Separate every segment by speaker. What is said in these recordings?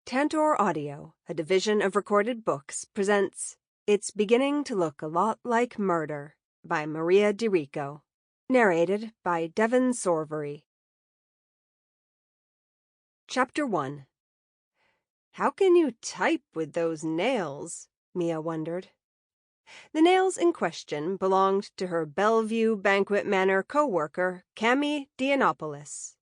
Speaker 1: Tantor Audio, a division of Recorded Books, presents It's Beginning to Look a Lot Like Murder by Maria Dirico, narrated by Devon Sorvari. Chapter 1. How can you type with those nails? Mia wondered. The nails in question belonged to her Belle View Banquet Manor co-worker, Cammy Dianopoulos.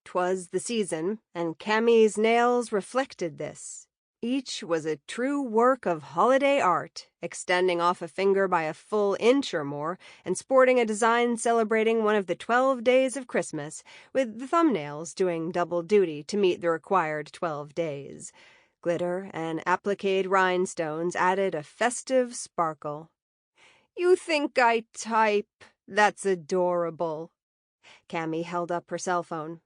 Speaker 1: 'Twas the season, and Cammy's nails reflected this. Each was a true work of holiday art, extending off a finger by a full inch or more, and sporting a design celebrating one of the 12 days of Christmas, with the thumbnails doing double duty to meet the required 12 days. Glitter and appliqued rhinestones added a festive sparkle. "You think I type? That's adorable." Cammy held up her cell phone.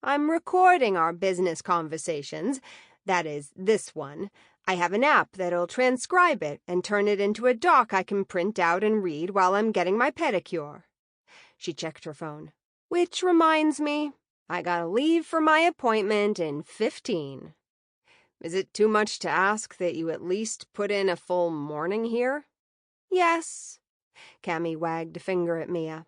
Speaker 1: "I'm recording our business conversations. That is, this one. I have an app that'll transcribe it and turn it into a doc I can print out and read while I'm getting my pedicure." She checked her phone. "Which reminds me, I gotta leave for my appointment in 15. "Is it too much to ask that you at least put in a full morning here?" "Yes." Cammy wagged a finger at Mia.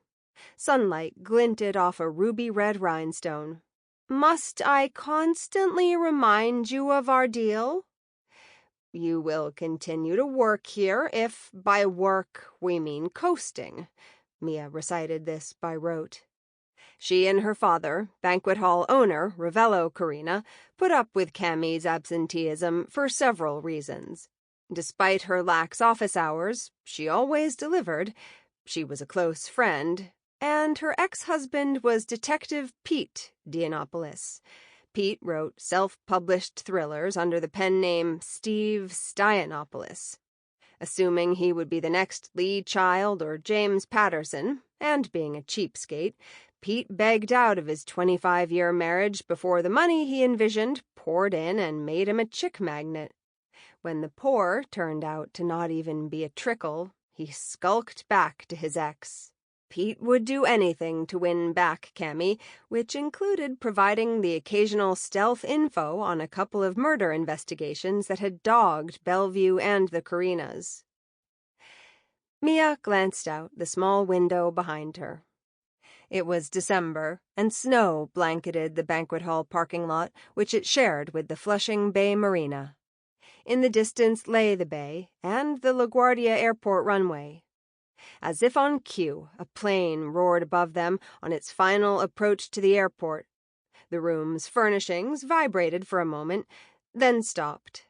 Speaker 1: Sunlight glinted off a ruby-red rhinestone. "Must I constantly remind you of our deal?" "You will continue to work here if by work we mean coasting." Mia recited this by rote. She and her father, banquet hall owner Ravello Carina, put up with Cammy's absenteeism for several reasons. Despite her lax office hours, she always delivered. She was a close friend. And her ex-husband was Detective Pete Dianopoulos. Pete wrote self-published thrillers under the pen name Steve Stianopoulos. Assuming he would be the next Lee Child or James Patterson, and being a cheapskate, Pete begged out of his 25-year marriage before the money he envisioned poured in and made him a chick magnet. When the pour turned out to not even be a trickle, he skulked back to his ex. Pete would do anything to win back Cammy, which included providing the occasional stealth info on a couple of murder investigations that had dogged Belle View and the Carinas. Mia glanced out the small window behind her. It was December, and snow blanketed the banquet hall parking lot, which it shared with the Flushing Bay Marina. In the distance lay the bay and the LaGuardia Airport runway. As if on cue, a plane roared above them on its final approach to the airport. The room's furnishings vibrated for a moment, then stopped.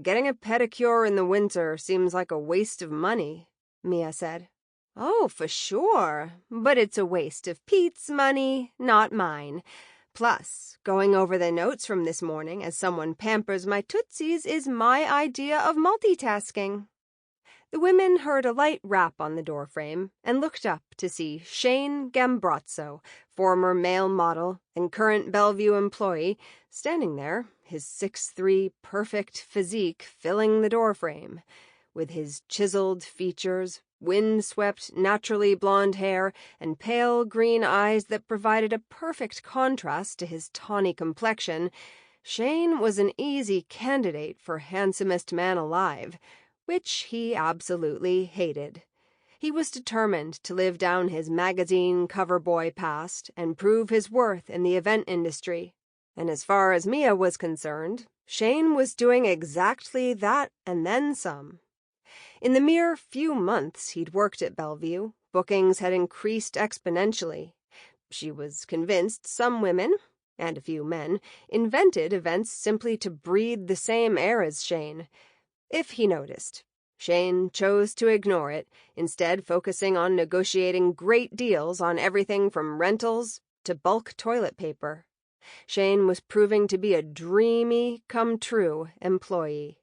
Speaker 1: "Getting a pedicure in the winter seems like a waste of money," Mia said. "Oh, for sure, but it's a waste of Pete's money, not mine. Plus, going over the notes from this morning as someone pampers my tootsies is my idea of multitasking." The women heard a light rap on the doorframe and looked up to see Shane Gambrazzo, former male model and current Belle View employee, standing there, his 6'3" perfect physique filling the doorframe. With his chiseled features, wind-swept, naturally blonde hair, and pale green eyes that provided a perfect contrast to his tawny complexion, Shane was an easy candidate for handsomest man alive, which he absolutely hated. He was determined to live down his magazine cover boy past and prove his worth in the event industry. And as far as Mia was concerned, Shane was doing exactly that and then some. In the mere few months he'd worked at Belle View, bookings had increased exponentially. She was convinced some women, and a few men, invented events simply to breathe the same air as Shane. If he noticed, Shane chose to ignore it, instead focusing on negotiating great deals on everything from rentals to bulk toilet paper. Shane was proving to be a dreamy, come-true employee.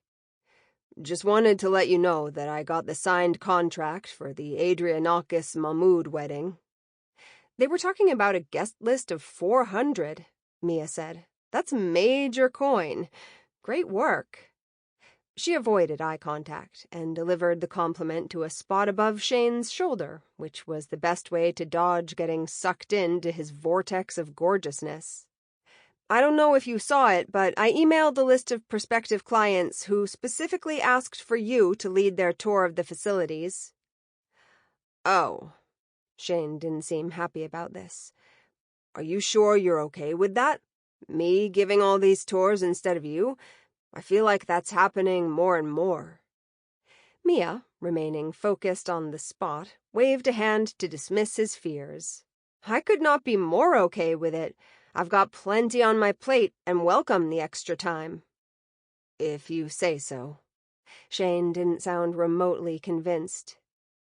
Speaker 1: "Just wanted to let you know that I got the signed contract for the Adrianakis Mahmood wedding." "They were talking about a guest list of 400, Mia said. "That's major coin. Great work." She avoided eye contact and delivered the compliment to a spot above Shane's shoulder, which was the best way to dodge getting sucked into his vortex of gorgeousness. I don't know if you saw it, but I emailed a list of prospective clients who specifically asked for you to lead their tour of the facilities." "Oh." Shane didn't seem happy about this. "Are you sure you're okay with that? Me giving all these tours instead of you? I feel like that's happening more and more." Mia, remaining focused on the spot, waved a hand to dismiss his fears. "I could not be more okay with it. I've got plenty on my plate and welcome the extra time." "If you say so." Shane didn't sound remotely convinced.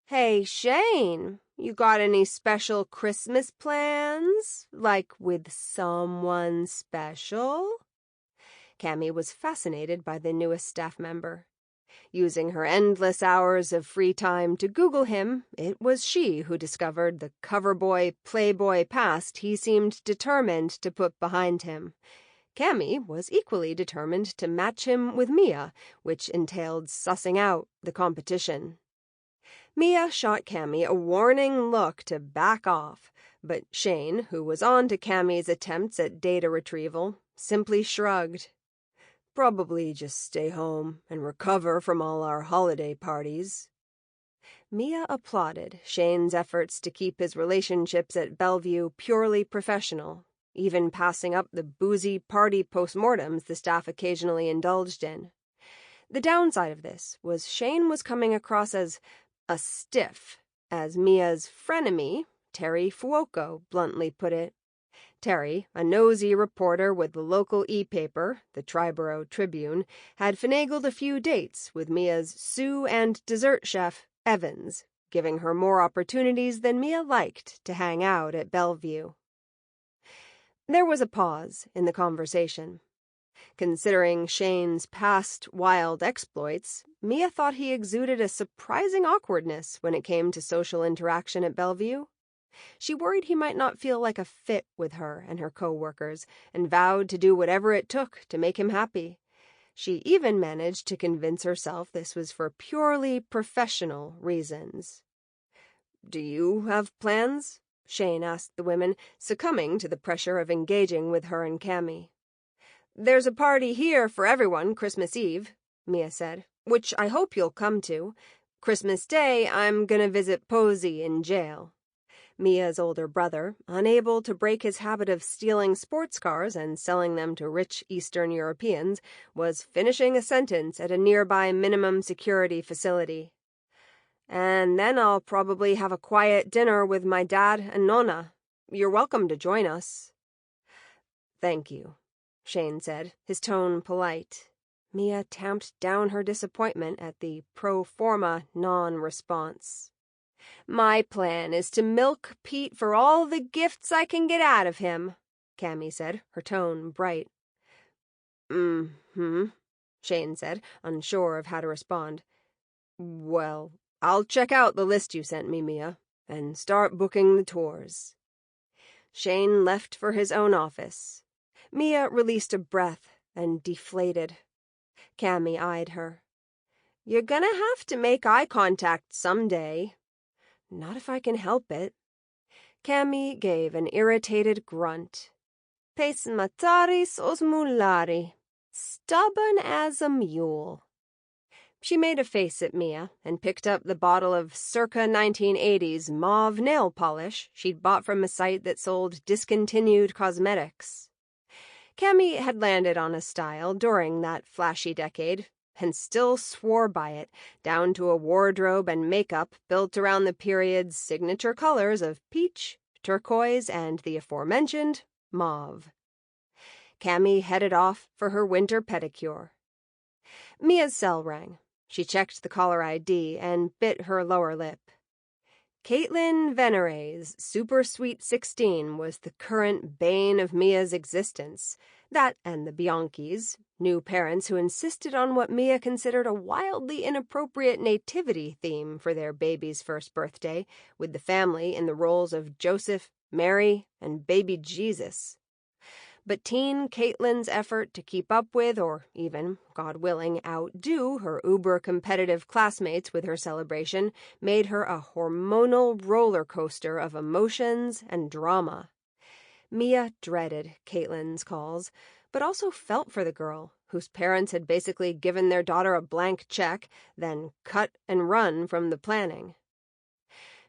Speaker 1: "Hey, Shane, you got any special Christmas plans? Like with someone special?" Cammy was fascinated by the newest staff member. Using her endless hours of free time to Google him, it was she who discovered the coverboy, playboy past he seemed determined to put behind him. Cammy was equally determined to match him with Mia, which entailed sussing out the competition. Mia shot Cammy a warning look to back off, but Shane, who was on to Cammy's attempts at data retrieval, simply shrugged. "Probably just stay home and recover from all our holiday parties." Mia applauded Shane's efforts to keep his relationships at Belle View purely professional, even passing up the boozy party postmortems the staff occasionally indulged in. The downside of this was Shane was coming across as a stiff, as Mia's frenemy, Terry Fuoco, bluntly put it. Terry, a nosy reporter with the local e-paper, the Triborough Tribune, had finagled a few dates with Mia's sous and dessert chef, Evans, giving her more opportunities than Mia liked to hang out at Belle View. There was a pause in the conversation. Considering Shane's past wild exploits, Mia thought he exuded a surprising awkwardness when it came to social interaction at Belle View. She worried he might not feel like a fit with her and her co-workers, and vowed to do whatever it took to make him happy. She even managed to convince herself this was for purely professional reasons. "Do you have plans?" Shane asked the women, succumbing to the pressure of engaging with her and Cammy. "There's a party here for everyone Christmas Eve," Mia said, "which I hope you'll come to. Christmas Day, I'm gonna visit Posey in jail." Mia's older brother, unable to break his habit of stealing sports cars and selling them to rich Eastern Europeans, was finishing a sentence at a nearby minimum security facility. "And then I'll probably have a quiet dinner with my dad and Nonna. You're welcome to join us." "Thank you," Shane said, his tone polite. Mia tamped down her disappointment at the pro forma non-response. "My plan is to milk Pete for all the gifts I can get out of him," Cammy said, her tone bright. "Mm-hmm," Shane said, unsure of how to respond. "Well, I'll check out the list you sent me, Mia, and start booking the tours." Shane left for his own office. Mia released a breath and deflated. Cammy eyed her. "You're gonna have to make eye contact someday." "Not if I can help it." Cammy gave an irritated grunt. "Pes mataris os mulari. Stubborn as a mule." She made a face at Mia and picked up the bottle of circa 1980s mauve nail polish she'd bought from a site that sold discontinued cosmetics. Cammy had landed on a style during that flashy decade and still swore by it, down to a wardrobe and makeup built around the period's signature colors of peach, turquoise, and the aforementioned mauve. Cammy headed off for her winter pedicure. Mia's cell rang. She checked the caller ID and bit her lower lip. Caitlin Venere's Super Sweet 16 was the current bane of Mia's existence. That and the Bianchis, new parents who insisted on what Mia considered a wildly inappropriate nativity theme for their baby's first birthday, with the family in the roles of Joseph, Mary, and baby Jesus. But teen Caitlin's effort to keep up with, or even, God willing, outdo her uber-competitive classmates with her celebration made her a hormonal roller coaster of emotions and drama. Mia dreaded Caitlin's calls, but also felt for the girl, whose parents had basically given their daughter a blank check, then cut and run from the planning.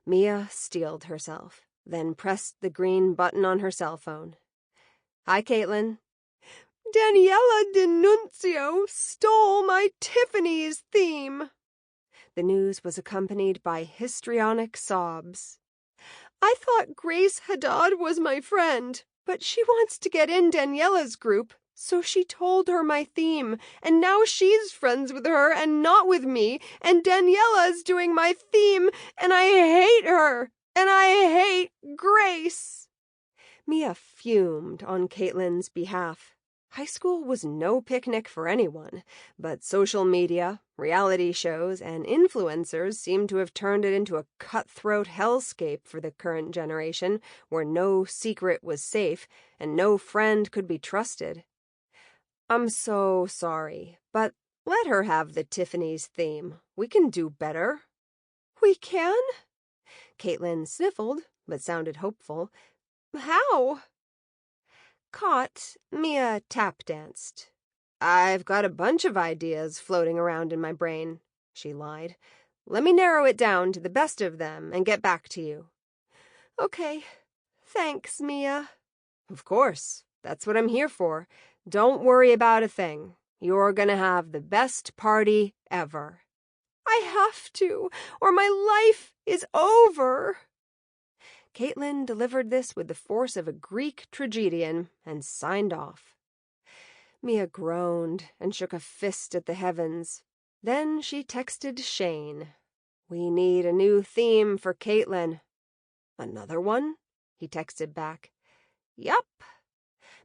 Speaker 1: Mia steeled herself, then pressed the green button on her cell phone. "Hi, Caitlin." "Daniela D'Annunzio stole my Tiffany's theme." The news was accompanied by histrionic sobs. "I thought Grace Haddad was my friend, but she wants to get in Daniela's group, so she told her my theme, and now she's friends with her and not with me, and Daniela's doing my theme, and I hate her, and I hate Grace." Mia fumed on Caitlin's behalf. High school was no picnic for anyone, but social media, reality shows, and influencers seemed to have turned it into a cutthroat hellscape for the current generation, where no secret was safe and no friend could be trusted. "I'm so sorry, but let her have the Tiffany's theme. We can do better." "We can?" Caitlin sniffled, but sounded hopeful. "How?" Caught, Mia tap-danced. "I've got a bunch of ideas floating around in my brain," she lied. "Let me narrow it down to the best of them and get back to you." "Okay. Thanks, Mia." "Of course. That's what I'm here for. Don't worry about a thing. You're gonna have the best party ever." "I have to, or my life is over." Caitlin delivered this with the force of a Greek tragedian and signed off. Mia groaned and shook a fist at the heavens. Then she texted Shane. "We need a new theme for Caitlin." "Another one?" he texted back. "Yup."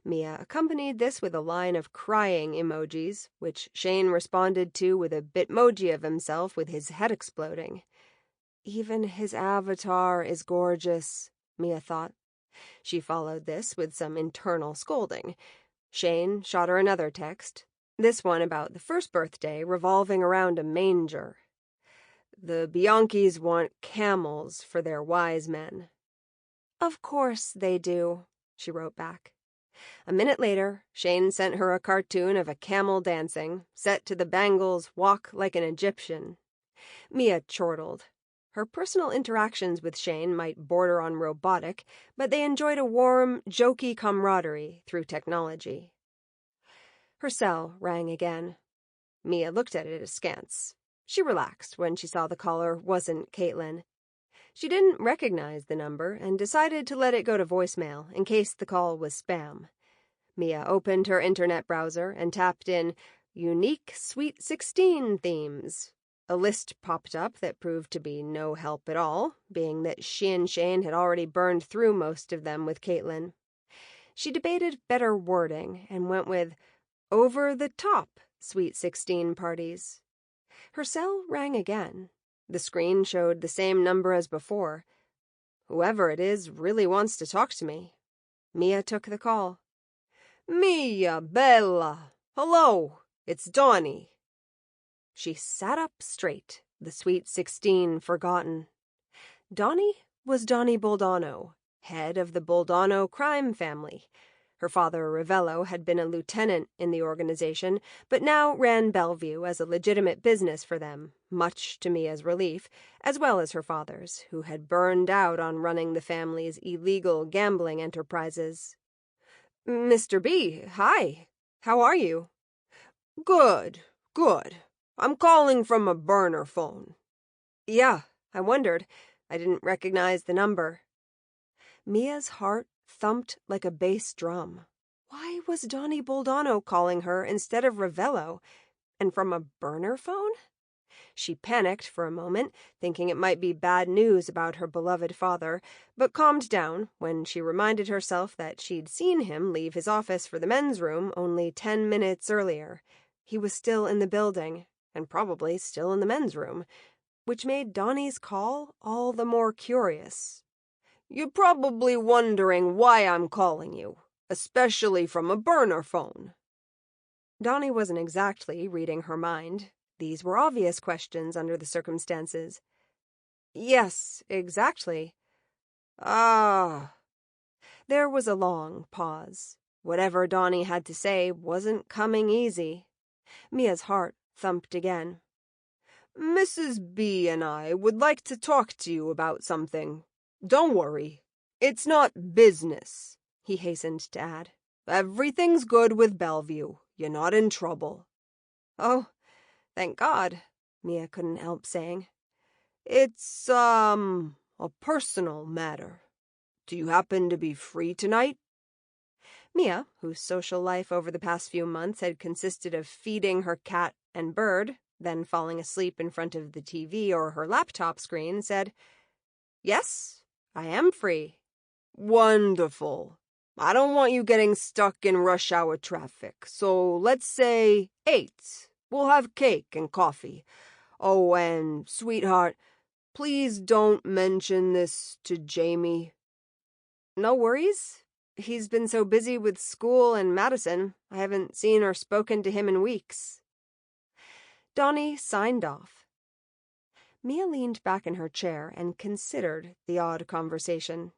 Speaker 1: Mia accompanied this with a line of crying emojis, which Shane responded to with a bitmoji of himself with his head exploding. Even his avatar is gorgeous, Mia thought. She followed this with some internal scolding. Shane shot her another text, this one about the first birthday revolving around a manger. "The Bianchis want camels for their wise men." "Of course they do," she wrote back. A minute later, Shane sent her a cartoon of a camel dancing, set to the Bangles' Walk Like an Egyptian. Mia chortled. Her personal interactions with Shane might border on robotic, but they enjoyed a warm, jokey camaraderie through technology. Her cell rang again. Mia looked at it askance. She relaxed when she saw the caller wasn't Caitlin. She didn't recognize the number and decided to let it go to voicemail in case the call was spam. Mia opened her internet browser and tapped in Unique Sweet 16 Themes. A list popped up that proved to be no help at all, being that she and Shane had already burned through most of them with Caitlin. She debated better wording and went with over-the-top Sweet 16 parties. Her cell rang again. The screen showed the same number as before. Whoever it is really wants to talk to me. Mia took the call. "Mia, Bella. Hello, it's Donnie." She sat up straight, the Sweet 16 forgotten. Donnie was Donnie Boldano, head of the Boldano crime family. Her father, Ravello, had been a lieutenant in the organization, but now ran Belle View as a legitimate business for them, much to Mia's relief, as well as her father's, who had burned out on running the family's illegal gambling enterprises. "Mr. B, hi. How are you?" "Good, good. I'm calling from a burner phone." "Yeah, I wondered. I didn't recognize the number." Mia's heart thumped like a bass drum. Why was Donnie Boldano calling her instead of Ravello? And from a burner phone? She panicked for a moment, thinking it might be bad news about her beloved father, but calmed down when she reminded herself that she'd seen him leave his office for the men's room only 10 minutes earlier. He was still in the building, and probably still in the men's room, which made Donnie's call all the more curious. "You're probably wondering why I'm calling you, especially from a burner phone." Donnie wasn't exactly reading her mind. These were obvious questions under the circumstances. "Yes, exactly." "Ah." There was a long pause. Whatever Donnie had to say wasn't coming easy. Mia's heart thumped again.
Speaker 2: Mrs. B and I would like to talk to you about something. Don't worry. It's not business, he hastened to add. Everything's good with Belle View. You're not in trouble.
Speaker 1: Oh, thank God, Mia couldn't help saying.
Speaker 2: It's, a personal matter. Do you happen to be free tonight?
Speaker 1: Mia, whose social life over the past few months had consisted of feeding her cat and bird, then falling asleep in front of the TV or her laptop screen, said, Yes, I am free.
Speaker 2: Wonderful. I don't want you getting stuck in rush hour traffic, so let's say 8. We'll have cake and coffee. Oh, and, sweetheart, please don't mention this to Jamie.
Speaker 1: No worries. He's been so busy with school and Madison, I haven't seen or spoken to him in weeks. Donnie signed off. Mia leaned back in her chair and considered the odd conversation.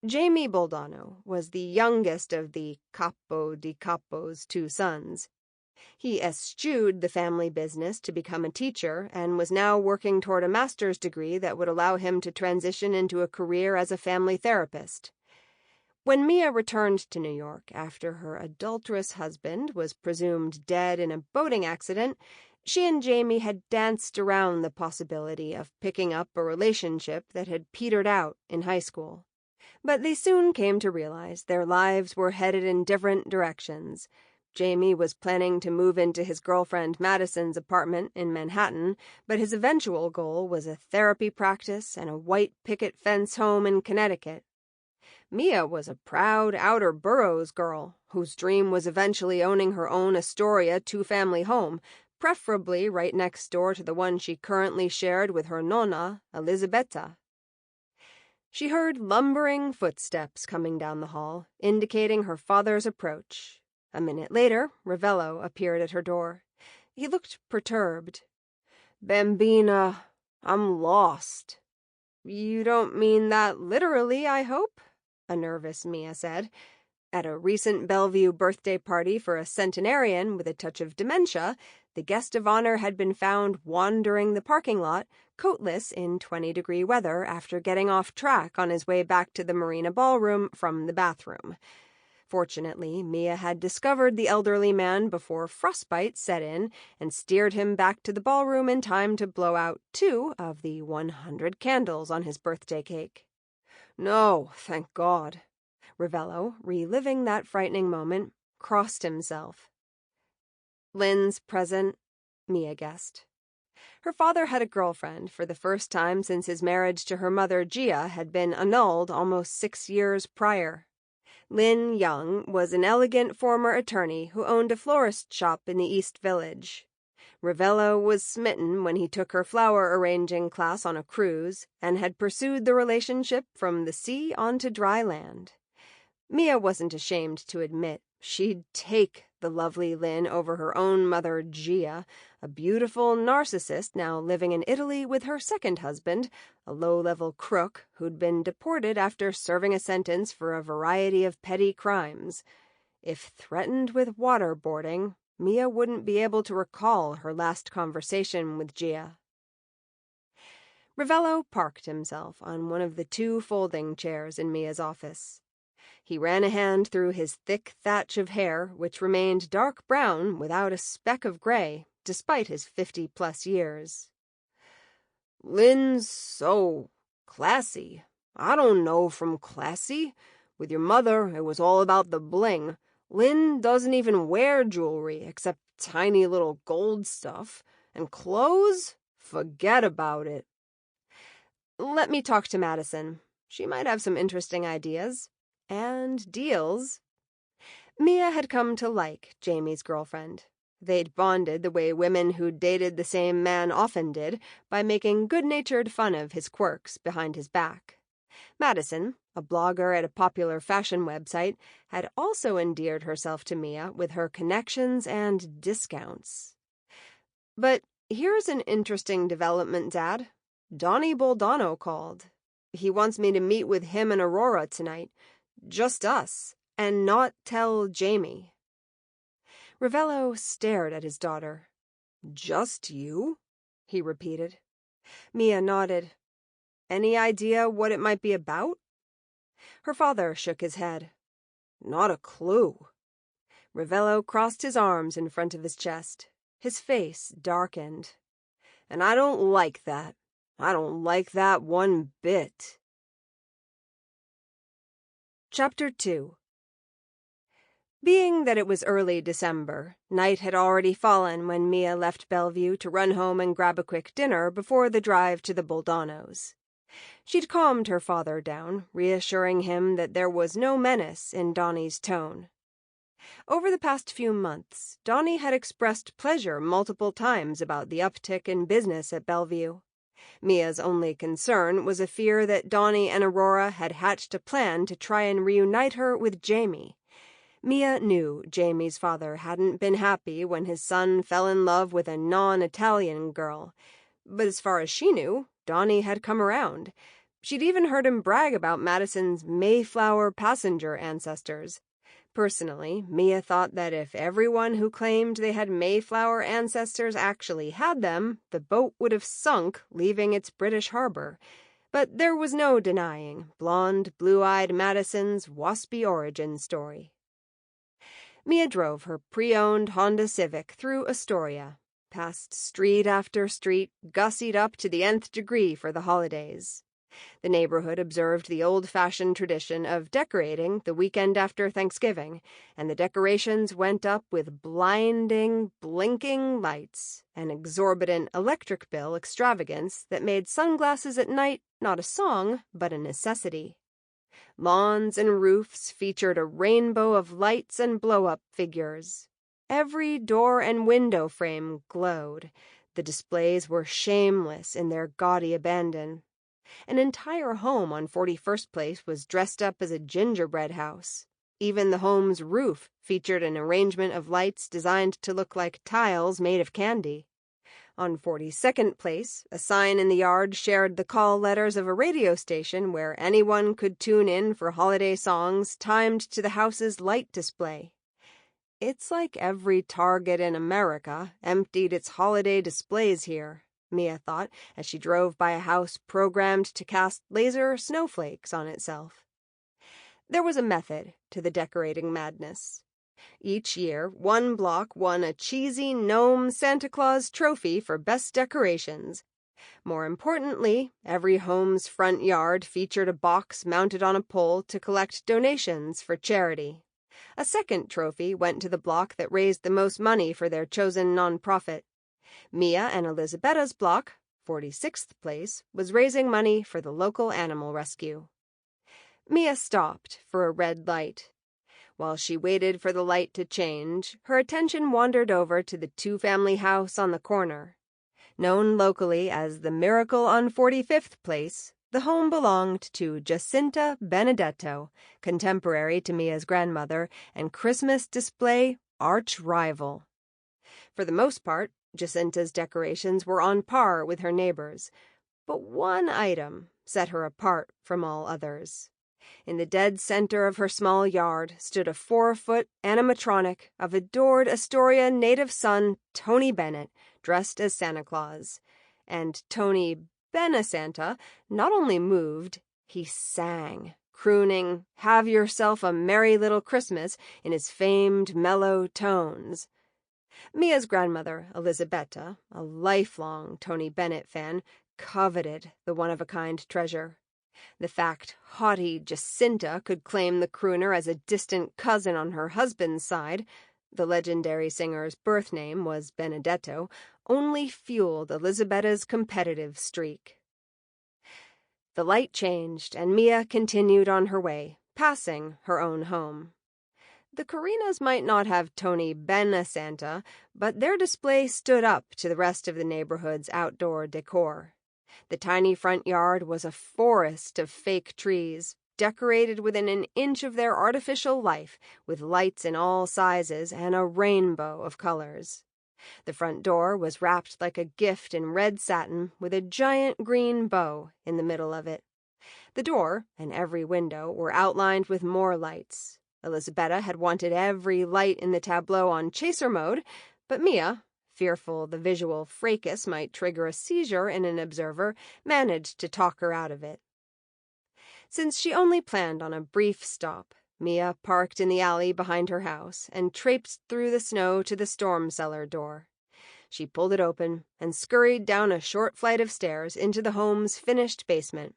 Speaker 1: Jamie Boldano was the youngest of the capo di capo's 2 sons. He eschewed the family business to become a teacher and was now working toward a master's degree that would allow him to transition into a career as a family therapist. When Mia returned to New York after her adulterous husband was presumed dead in a boating accident, she and Jamie had danced around the possibility of picking up a relationship that had petered out in high school. But they soon came to realize their lives were headed in different directions. Jamie was planning to move into his girlfriend Madison's apartment in Manhattan, but his eventual goal was a therapy practice and a white picket fence home in Connecticut. Mia was a proud outer boroughs girl whose dream was eventually owning her own Astoria 2-family home, preferably right next door to the one she currently shared with her nonna, Elisabetta. She heard lumbering footsteps coming down the hall, indicating her father's approach. A minute later, Ravello appeared at her door. He looked perturbed.
Speaker 2: Bambina, I'm lost.
Speaker 1: You don't mean that literally, I hope? A nervous Mia said. At a recent Belle View birthday party for a centenarian with a touch of dementia, the guest of honor had been found wandering the parking lot, coatless in 20-degree weather after getting off track on his way back to the Marina Ballroom from the bathroom. Fortunately, Mia had discovered the elderly man before frostbite set in and steered him back to the ballroom in time to blow out 2 of the 100 candles on his birthday cake.
Speaker 2: No, thank God.
Speaker 1: Ravello, reliving that frightening moment, crossed himself. Lynn's present, Mia guessed. Her father had a girlfriend for the first time since his marriage to her mother, Gia, had been annulled almost 6 years prior. Lynn Young was an elegant former attorney who owned a florist shop in the East Village. Ravello was smitten when he took her flower arranging class on a cruise and had pursued the relationship from the sea onto dry land. Mia wasn't ashamed to admit she'd take the lovely Lynn over her own mother, Gia, a beautiful narcissist now living in Italy with her second husband, a low-level crook who'd been deported after serving a sentence for a variety of petty crimes. If threatened with waterboarding, Mia wouldn't be able to recall her last conversation with Gia. Ravello parked himself on one of the 2 folding chairs in Mia's office. He ran a hand through his thick thatch of hair, which remained dark brown without a speck of gray, despite his 50-plus years.
Speaker 2: Lynn's so classy. I don't know from classy. With your mother, it was all about the bling. Lynn doesn't even wear jewelry except tiny little gold stuff. And clothes? Forget about it.
Speaker 1: Let me talk to Madison. She might have some interesting ideas. And deals. Mia had come to like Jamie's girlfriend. They'd bonded the way women who'd dated the same man often did, by making good-natured fun of his quirks behind his back. Madison, a blogger at a popular fashion website, had also endeared herself to Mia with her connections and discounts. But here's an interesting development, Dad. Donnie Boldano called. He wants me to meet with him and Aurora tonight. Just us, and not tell Jamie." Ravello stared at his daughter. "Just you?" he repeated. Mia nodded. "Any idea what it might be about?" Her father shook his head. "Not a clue." Ravello crossed his arms in front of his chest. His face darkened. "And I don't like that. I don't like that one bit." Chapter 2. Being that it was early December, night had already fallen when Mia left Belle View to run home and grab a quick dinner before the drive to the Boldanos. She'd calmed her father down, reassuring him that there was no menace in Donnie's tone. Over the past few months, Donnie had expressed pleasure multiple times about the uptick in business at Belle View. Mia's only concern was a fear that Donnie and Aurora had hatched a plan to try and reunite her with Jamie. Mia knew Jamie's father hadn't been happy when his son fell in love with a non-Italian girl, but as far as she knew, Donnie had come around. She'd even heard him brag about Madison's Mayflower passenger ancestors. Personally, Mia thought that if everyone who claimed they had Mayflower ancestors actually had them, the boat would have sunk, leaving its British harbor. But there was no denying blonde, blue-eyed Madison's waspy origin story. Mia drove her pre-owned Honda Civic through Astoria, past street after street, gussied up to the nth degree for the holidays. The neighborhood observed the old-fashioned tradition of decorating the weekend after Thanksgiving, and the decorations went up with blinding, blinking lights, an exorbitant electric bill extravagance that made sunglasses at night not a song, but a necessity. Lawns and roofs featured a rainbow of lights and blow-up figures. Every door and window frame glowed. The displays were shameless in their gaudy abandon. An entire home on 41st Place was dressed up as a gingerbread house. Even the home's roof featured an arrangement of lights designed to look like tiles made of candy. On 42nd Place, a sign in the yard shared the call letters of a radio station where anyone could tune in for holiday songs timed to the house's light display. It's like every Target in America emptied its holiday displays here, Mia thought as she drove by a house programmed to cast laser snowflakes on itself. There was a method to the decorating madness. Each year, one block won a cheesy gnome Santa Claus trophy for best decorations. More importantly, every home's front yard featured a box mounted on a pole to collect donations for charity. A second trophy went to the block that raised the most money for their chosen nonprofit. Mia and Elisabetta's block, 46th Place, was raising money for the local animal rescue. Mia stopped for a red light. While she waited for the light to change, her attention wandered over to the two-family house on the corner. Known locally as the Miracle on 45th Place, the home belonged to Jacinta Benedetto, contemporary to Mia's grandmother, and Christmas display arch-rival. For the most part, Jacinta's decorations were on par with her neighbors, but one item set her apart from all others. In the dead center of her small yard stood a 4-foot animatronic of adored Astoria native son Tony Bennett, dressed as Santa Claus. And Tony Benasanta not only moved, he sang, crooning "Have Yourself a Merry Little Christmas" in his famed mellow tones. Mia's grandmother, Elisabetta, a lifelong Tony Bennett fan, coveted the one-of-a-kind treasure. The fact haughty Jacinta could claim the crooner as a distant cousin on her husband's side, the legendary singer's birth name was Benedetto, only fueled Elisabetta's competitive streak. The light changed, and Mia continued on her way, passing her own home. The Carinas might not have Tony Benasanta, but their display stood up to the rest of the neighborhood's outdoor decor. The tiny front yard was a forest of fake trees, decorated within an inch of their artificial life, with lights in all sizes and a rainbow of colors. The front door was wrapped like a gift in red satin with a giant green bow in the middle of it. The door and every window were outlined with more lights. Elisabetta had wanted every light in the tableau on chaser mode, but Mia, fearful the visual fracas might trigger a seizure in an observer, managed to talk her out of it. Since she only planned on a brief stop, Mia parked in the alley behind her house and traipsed through the snow to the storm cellar door. She pulled it open and scurried down a short flight of stairs into the home's finished basement.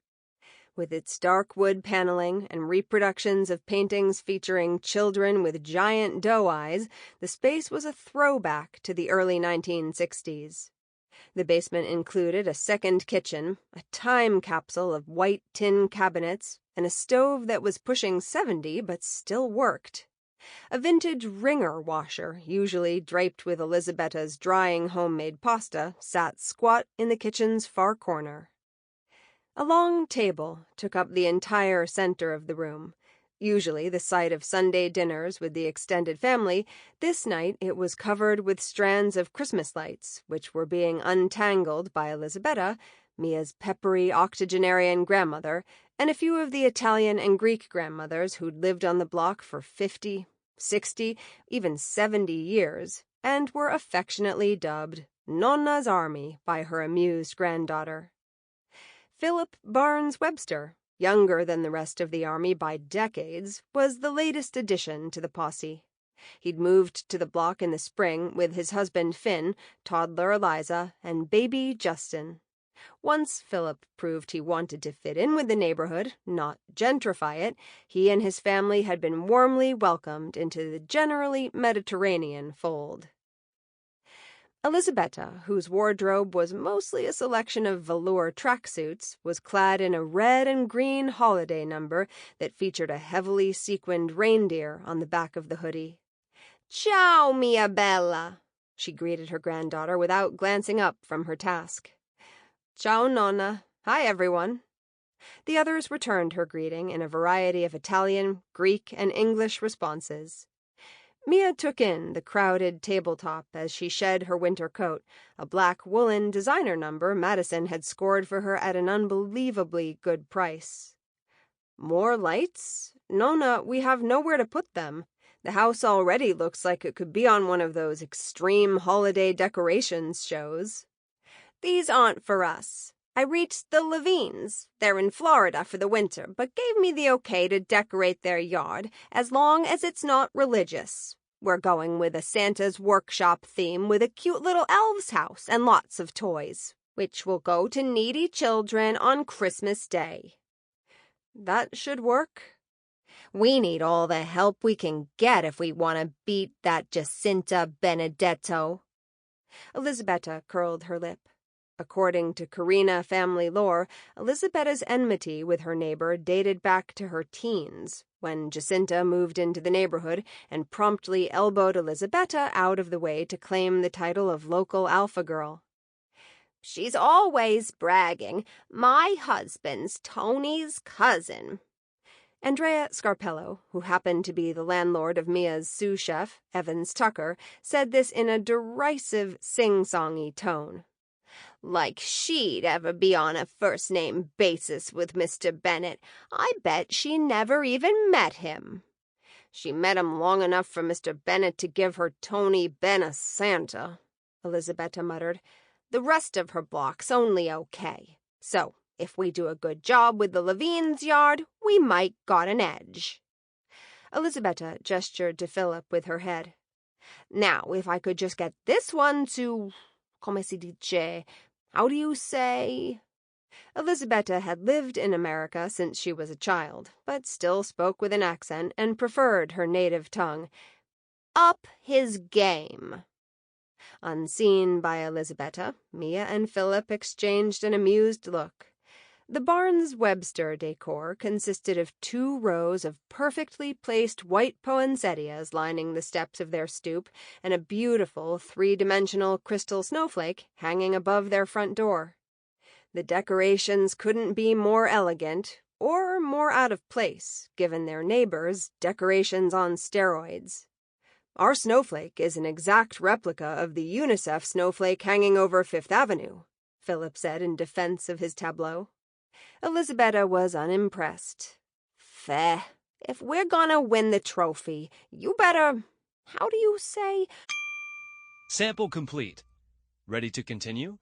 Speaker 1: With its dark wood paneling and reproductions of paintings featuring children with giant doe eyes, the space was a throwback to the early 1960s. The basement included a second kitchen, a time capsule of white tin cabinets, and a stove that was pushing 70 but still worked. A vintage wringer washer, usually draped with Elisabetta's drying homemade pasta, sat squat in the kitchen's far corner. A long table took up the entire center of the room. Usually the site of Sunday dinners with the extended family, this night it was covered with strands of Christmas lights, which were being untangled by Elisabetta, Mia's peppery octogenarian grandmother, and a few of the Italian and Greek grandmothers who'd lived on the block for 50, 60, even 70 years, and were affectionately dubbed Nonna's Army by her amused granddaughter. Philip Barnes Webster, younger than the rest of the army by decades, was the latest addition to the posse. He'd moved to the block in the spring with his husband Finn, toddler Eliza, and baby Justin. Once Philip proved he wanted to fit in with the neighborhood, not gentrify it, he and his family had been warmly welcomed into the generally Mediterranean fold. Elisabetta, whose wardrobe was mostly a selection of velour tracksuits, was clad in a red and green holiday number that featured a heavily sequined reindeer on the back of the hoodie. "Ciao, mia bella," she greeted her granddaughter without glancing up from her task. "Ciao, nonna. Hi, everyone." The others returned her greeting in a variety of Italian, Greek, and English responses. Mia took in the crowded tabletop as she shed her winter coat, a black woolen designer number Madison had scored for her at an unbelievably good price. "More lights? Nonna, we have nowhere to put them. The house already looks like it could be on one of those extreme holiday decorations shows." "These aren't for us. I reached the Levines. They're in Florida for the winter, but gave me the okay to decorate their yard, as long as it's not religious. We're going with a Santa's workshop theme with a cute little elf's house and lots of toys, which will go to needy children on Christmas Day." "That should work." "We need all the help we can get if we want to beat that Jacinta Benedetto." Elisabetta curled her lip. According to Carina family lore, Elisabetta's enmity with her neighbor dated back to her teens, when Jacinta moved into the neighborhood and promptly elbowed Elisabetta out of the way to claim the title of local alpha girl. "She's always bragging, 'My husband's Tony's cousin.'" Andrea Scarpello, who happened to be the landlord of Mia's sous chef, Evans Tucker, said this in a derisive, sing-songy tone. "Like she'd ever be on a first-name basis with Mr. Bennet. I bet she never even met him." "She met him long enough for Mr. Bennet to give her Tony Ben a Santa," Elisabetta muttered. "The rest of her block's only okay. So, if we do a good job with the Levines' yard, we might got an edge." Elisabetta gestured to Philip with her head. "Now, if I could just get this one to... come si dice... how do you say?" Elisabetta had lived in America since she was a child, but still spoke with an accent and preferred her native tongue. "Up his game." Unseen by Elisabetta, Mia and Philip exchanged an amused look. The Barnes-Webster decor consisted of 2 rows of perfectly placed white poinsettias lining the steps of their stoop and a beautiful 3-dimensional crystal snowflake hanging above their front door. The decorations couldn't be more elegant or more out of place, given their neighbors' decorations on steroids. "Our snowflake is an exact replica of the UNICEF snowflake hanging over Fifth Avenue," Philip said in defense of his tableau. Elisabetta was unimpressed. "Feh, if we're gonna win the trophy, you better, how do you say?"
Speaker 3: Sample complete. Ready to continue?